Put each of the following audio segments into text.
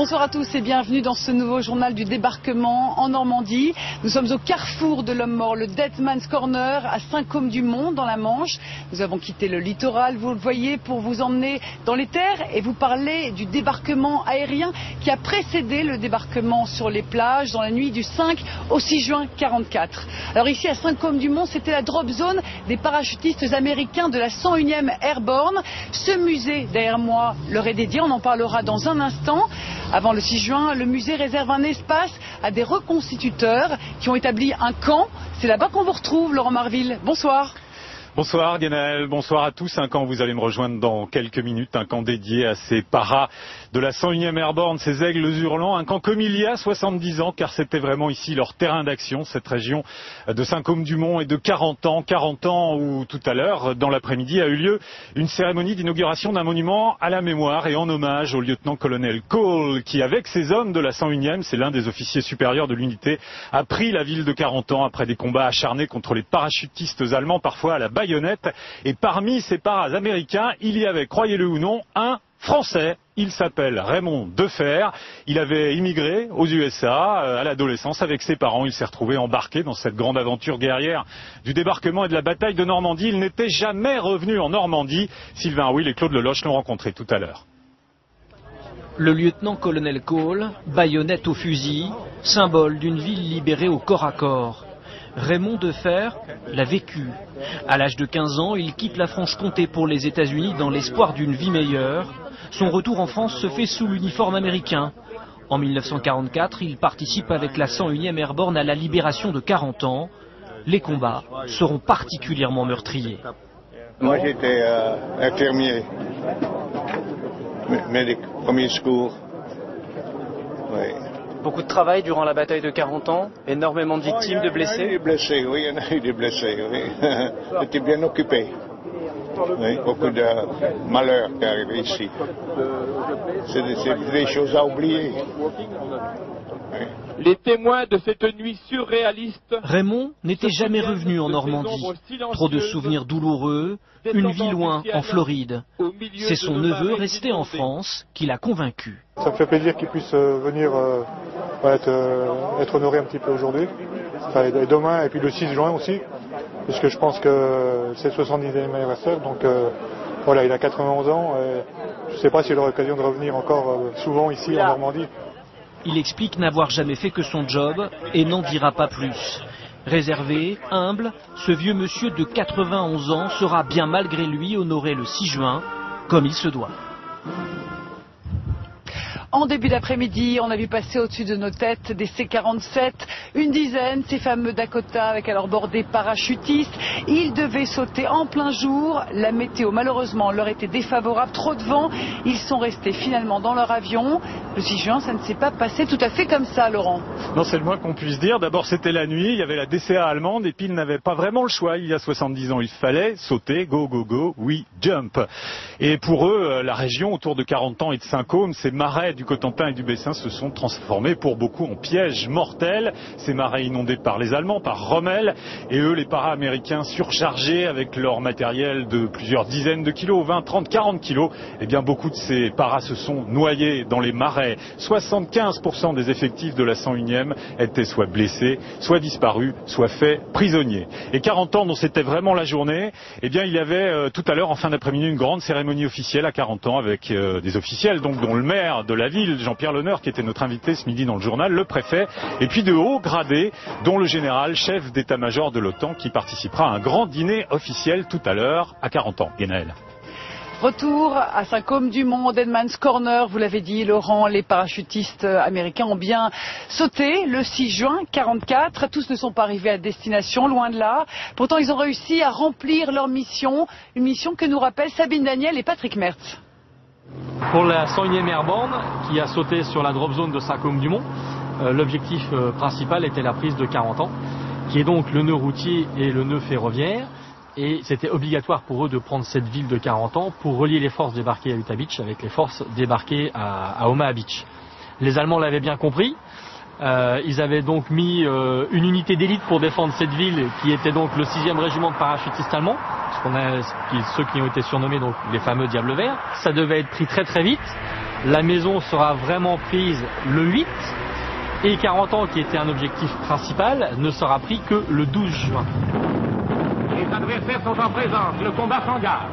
Bonsoir à tous et bienvenue dans ce nouveau journal du débarquement en Normandie. Nous sommes au carrefour de l'homme mort, le Dead Man's Corner, à Saint-Côme-du-Mont, dans la Manche. Nous avons quitté le littoral, vous le voyez, pour vous emmener dans les terres et vous parler du débarquement aérien qui a précédé le débarquement sur les plages dans la nuit du 5 au 6 juin 1944. Alors ici à Saint-Côme-du-Mont, c'était la drop zone des parachutistes américains de la 101e Airborne. Ce musée derrière moi leur est dédié, on en parlera dans un instant. Avant le 6 juin, le musée réserve un espace à des reconstituteurs qui ont établi un camp. C'est là-bas qu'on vous retrouve, Laurent Marville. Bonsoir. Bonsoir Guénel, bonsoir à tous. Un camp, vous allez me rejoindre dans quelques minutes, un camp dédié à ces paras de la 101e Airborne, ces aigles hurlants, un camp comme il y a 70 ans, car c'était vraiment ici leur terrain d'action, cette région de Saint-Côme-du-Mont et de 40 ans où tout à l'heure, dans l'après-midi, a eu lieu une cérémonie d'inauguration d'un monument à la mémoire et en hommage au lieutenant-colonel Cole, qui avec ses hommes de la 101e, c'est l'un des officiers supérieurs de l'unité, a pris la ville de 40 ans après des combats acharnés contre les parachutistes allemands, parfois à la baïonnette. Et parmi ces paras américains, il y avait, croyez-le ou non, un Français. Il s'appelle Raymond Defer. Il avait immigré aux USA à l'adolescence avec ses parents. Il s'est retrouvé embarqué dans cette grande aventure guerrière du débarquement et de la bataille de Normandie. Il n'était jamais revenu en Normandie. Sylvain Houil et Claude Leloche l'ont rencontré tout à l'heure. Le lieutenant-colonel Cole, baïonnette au fusil, symbole d'une ville libérée au corps à corps. Raymond Defer l'a vécu. À l'âge de 15 ans, il quitte la Franche-Comté pour les États-Unis dans l'espoir d'une vie meilleure. Son retour en France se fait sous l'uniforme américain. En 1944, il participe avec la 101e Airborne à la libération de 40 ans. Les combats seront particulièrement meurtriers. Moi j'étais infirmier, médic, premier secours. Oui. Beaucoup de travail durant la bataille de 40 ans, énormément de victimes, de blessés. Il y a eu des blessés, oui, il y en a eu des blessés, oui. J'étais bien occupé. Oui, beaucoup de malheurs qui arrivent ici. C'est des choses à oublier. Oui. Les témoins de cette nuit surréaliste... Raymond n'était jamais revenu en Normandie. Trop de souvenirs douloureux, une vie loin, en Floride. C'est son neveu resté en France qui l'a convaincu. Ça me fait plaisir qu'il puisse venir être honoré un petit peu aujourd'hui, et demain, et puis le 6 juin aussi, puisque je pense que c'est le 70e anniversaire, donc voilà, il a 91 ans, et je ne sais pas s'il aura l'occasion de revenir encore souvent ici en Normandie. Il explique n'avoir jamais fait que son job et n'en dira pas plus. Réservé, humble, ce vieux monsieur de 91 ans sera bien malgré lui honoré le 6 juin, comme il se doit. En début d'après-midi, on a vu passer au-dessus de nos têtes des C-47, une dizaine, ces fameux Dakota avec à leur bord des parachutistes. Ils devaient sauter en plein jour. La météo, malheureusement, leur était défavorable, trop de vent. Ils sont restés finalement dans leur avion. Le 6 juin, ça ne s'est pas passé tout à fait comme ça, Laurent. Non, c'est le moins qu'on puisse dire. D'abord, c'était la nuit, il y avait la DCA allemande et puis ils n'avaient pas vraiment le choix. Il y a 70 ans, il fallait sauter, go, go, go, oui, jump. Et pour eux, la région autour de 40 ans et de Saint-Côme, ces marais du Cotentin et du Bessin se sont transformés pour beaucoup en pièges mortels. Ces marais inondés par les Allemands, par Rommel, et eux, les paras-américains surchargés avec leur matériel de plusieurs dizaines de kilos, 20, 30, 40 kilos. Eh bien, beaucoup de ces paras se sont noyés dans les marais. 75% des effectifs de la 101e étaient soit blessés, soit disparus, soit faits prisonniers. Et 40 ans dont c'était vraiment la journée, eh bien, il y avait tout à l'heure, en fin d'après-midi, une grande cérémonie officielle à 40 ans avec des officiels, donc dont le maire de la ville, Jean-Pierre Leneur, qui était notre invité ce midi dans le journal, le préfet, et puis de hauts gradés, dont le général, chef d'état-major de l'OTAN, qui participera à un grand dîner officiel tout à l'heure à 40 ans. Guénel. Retour à Saint-Côme-du-Mont, Dead Man's Corner, vous l'avez dit Laurent, les parachutistes américains ont bien sauté le 6 juin 1944. Tous ne sont pas arrivés à destination, loin de là. Pourtant, ils ont réussi à remplir leur mission, une mission que nous rappellent Sabine Daniel et Patrick Mertz. Pour la 101e Airborne, qui a sauté sur la drop zone de Saint-Côme-du-Mont, l'objectif principal était la prise de 40 ans, qui est donc le nœud routier et le nœud ferroviaire. Et c'était obligatoire pour eux de prendre cette ville de 40 ans pour relier les forces débarquées à Utah Beach avec les forces débarquées à Omaha Beach. Les Allemands l'avaient bien compris. Ils avaient donc mis une unité d'élite pour défendre cette ville, qui était donc le 6e régiment de parachutistes allemands, ceux qui ont été surnommés donc les fameux Diables Verts. Ça devait être pris très très vite. la maison sera vraiment prise le 8 et 40 ans, qui était un objectif principal, ne sera pris que le 12 juin. Les adversaires sont en présence, le combat s'engage.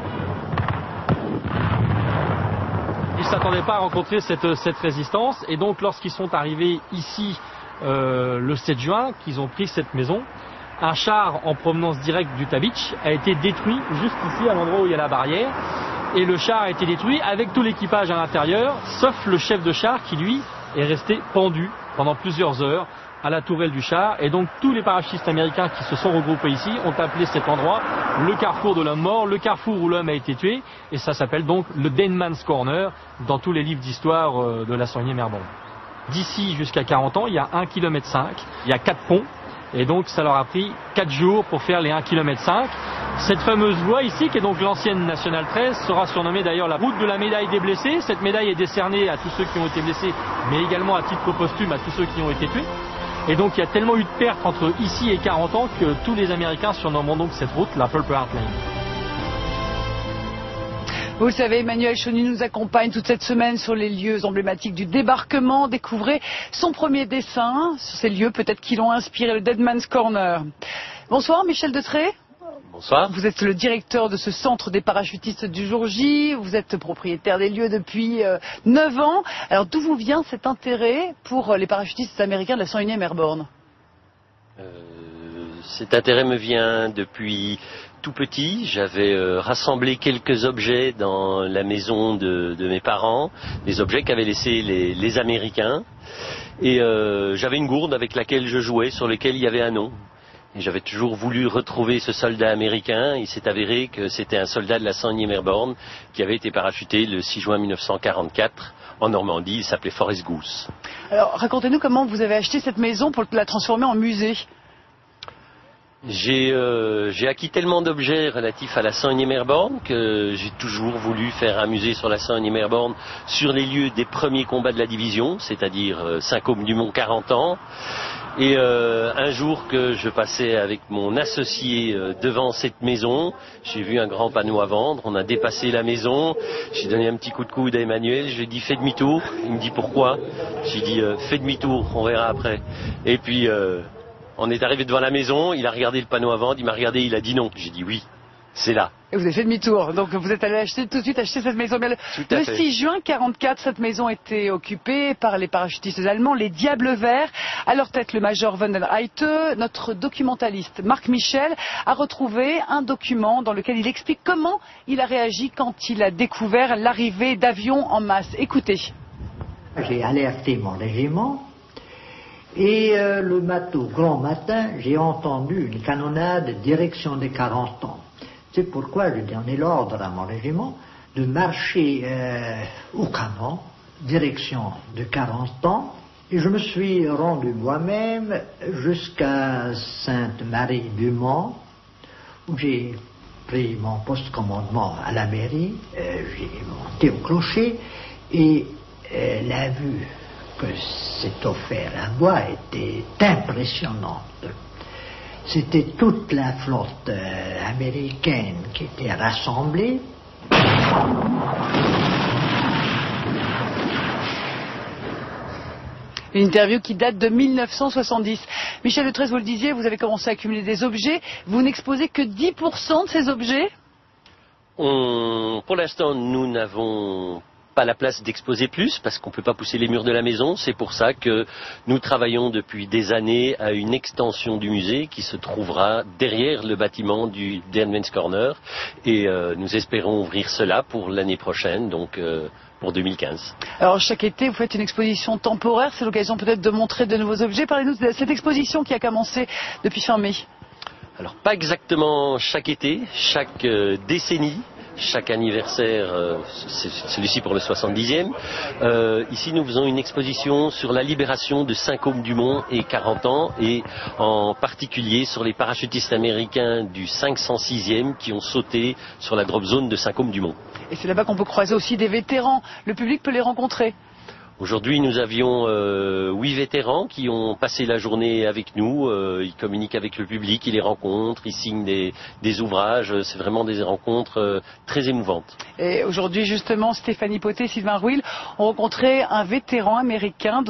Ils ne s'attendaient pas à rencontrer cette résistance, et donc lorsqu'ils sont arrivés ici le 7 juin, qu'ils ont pris cette maison, un char en provenance directe du Tabitch a été détruit juste ici à l'endroit où il y a la barrière, et le char a été détruit avec tout l'équipage à l'intérieur, sauf le chef de char qui lui est resté pendu pendant plusieurs heures à la tourelle du char, et donc tous les parachutistes américains qui se sont regroupés ici ont appelé cet endroit le carrefour de l'homme mort, le carrefour où l'homme a été tué, et ça s'appelle donc le Dead Man's Corner dans tous les livres d'histoire de la 101e Airborne. D'ici jusqu'à 40 ans, il y a 1,5 km, il y a 4 ponts, et donc ça leur a pris 4 jours pour faire les 1,5 km. Cette fameuse voie ici, qui est donc l'ancienne Nationale 13, sera surnommée d'ailleurs la route de la médaille des blessés. Cette médaille est décernée à tous ceux qui ont été blessés, mais également à titre posthume à tous ceux qui ont été tués. Et donc il y a tellement eu de pertes entre ici et 40 ans que tous les Américains surnommeront donc cette route la Purple Heart Lane. Vous le savez, Emmanuel Chonu nous accompagne toute cette semaine sur les lieux emblématiques du débarquement. Découvrez son premier dessin sur ces lieux, peut-être qui l'ont inspiré, le Dead Man's Corner. Bonsoir Michel Detré. Bonsoir. Vous êtes le directeur de ce centre des parachutistes du jour J. Vous êtes propriétaire des lieux depuis 9 ans. Alors d'où vous vient cet intérêt pour les parachutistes américains de la 101e Airborne? Cet intérêt me vient depuis tout petit. J'avais rassemblé quelques objets dans la maison de mes parents, des objets qu'avaient laissés les Américains. Et j'avais une gourde avec laquelle je jouais, sur laquelle il y avait un nom. Et j'avais toujours voulu retrouver ce soldat américain. Il s'est avéré que c'était un soldat de la 101e Airborne qui avait été parachuté le 6 juin 1944 en Normandie. Il s'appelait Forrest Goose. Alors racontez-nous comment vous avez acheté cette maison pour la transformer en musée. J'ai acquis tellement d'objets relatifs à la 101e Airborne que j'ai toujours voulu faire un musée sur la 101e Airborne sur les lieux des premiers combats de la division, c'est-à-dire Saint-Côme-du-Mont 40 ans. Et un jour que je passais avec mon associé devant cette maison, j'ai vu un grand panneau à vendre, on a dépassé la maison, j'ai donné un petit coup de coude à Emmanuel, je lui ai dit fais demi-tour, il me dit pourquoi, j'ai dit fais demi-tour, on verra après. Et puis on est arrivé devant la maison, il a regardé le panneau à vendre, il m'a regardé, il a dit non, j'ai dit oui, c'est là. Et vous avez fait demi-tour, donc vous êtes allé tout de suite acheter cette maison. Mais le 6 juin 1944, cette maison était occupée par les parachutistes allemands, les Diables Verts. À leur tête, le major von den Heite. Notre documentaliste Marc Michel a retrouvé un document dans lequel il explique comment il a réagi quand il a découvert l'arrivée d'avions en masse. Écoutez. J'ai alerté mon régiment. Et le grand matin, j'ai entendu une canonnade direction des 40 ans. C'est pourquoi j'ai donné l'ordre à mon régiment de marcher au canon, direction de 40 ans. Et je me suis rendu moi-même jusqu'à Sainte-Marie-du-Mont, où j'ai pris mon poste-commandement à la mairie. J'ai monté au clocher et la vue que s'est offert à moi était impressionnante. C'était toute la flotte américaine qui était rassemblée. Une interview qui date de 1970. Michel Detré, vous le disiez, vous avez commencé à accumuler des objets. Vous n'exposez que 10% de ces objets? Pour l'instant, nous n'avons pas la place d'exposer plus parce qu'on ne peut pas pousser les murs de la maison. C'est pour ça que nous travaillons depuis des années à une extension du musée qui se trouvera derrière le bâtiment du Dead Man's Corner et nous espérons ouvrir cela pour l'année prochaine, donc pour 2015. Alors chaque été vous faites une exposition temporaire, c'est l'occasion peut-être de montrer de nouveaux objets. Parlez-nous de cette exposition qui a commencé depuis fin mai. Alors pas exactement chaque été, chaque décennie. Chaque anniversaire, c'est celui-ci pour le 70e. Ici, nous faisons une exposition sur la libération de Saint-Côme-du-Mont et 40 ans, et en particulier sur les parachutistes américains du 506e qui ont sauté sur la drop zone de Saint-Côme-du-Mont. Et c'est là-bas qu'on peut croiser aussi des vétérans. Le public peut les rencontrer. Aujourd'hui, nous avions 8 vétérans qui ont passé la journée avec nous. Ils communiquent avec le public, ils les rencontrent, ils signent des ouvrages. C'est vraiment des rencontres très émouvantes. Et aujourd'hui, justement, Stéphanie Potté et Sylvain Rouil ont rencontré un vétéran américain.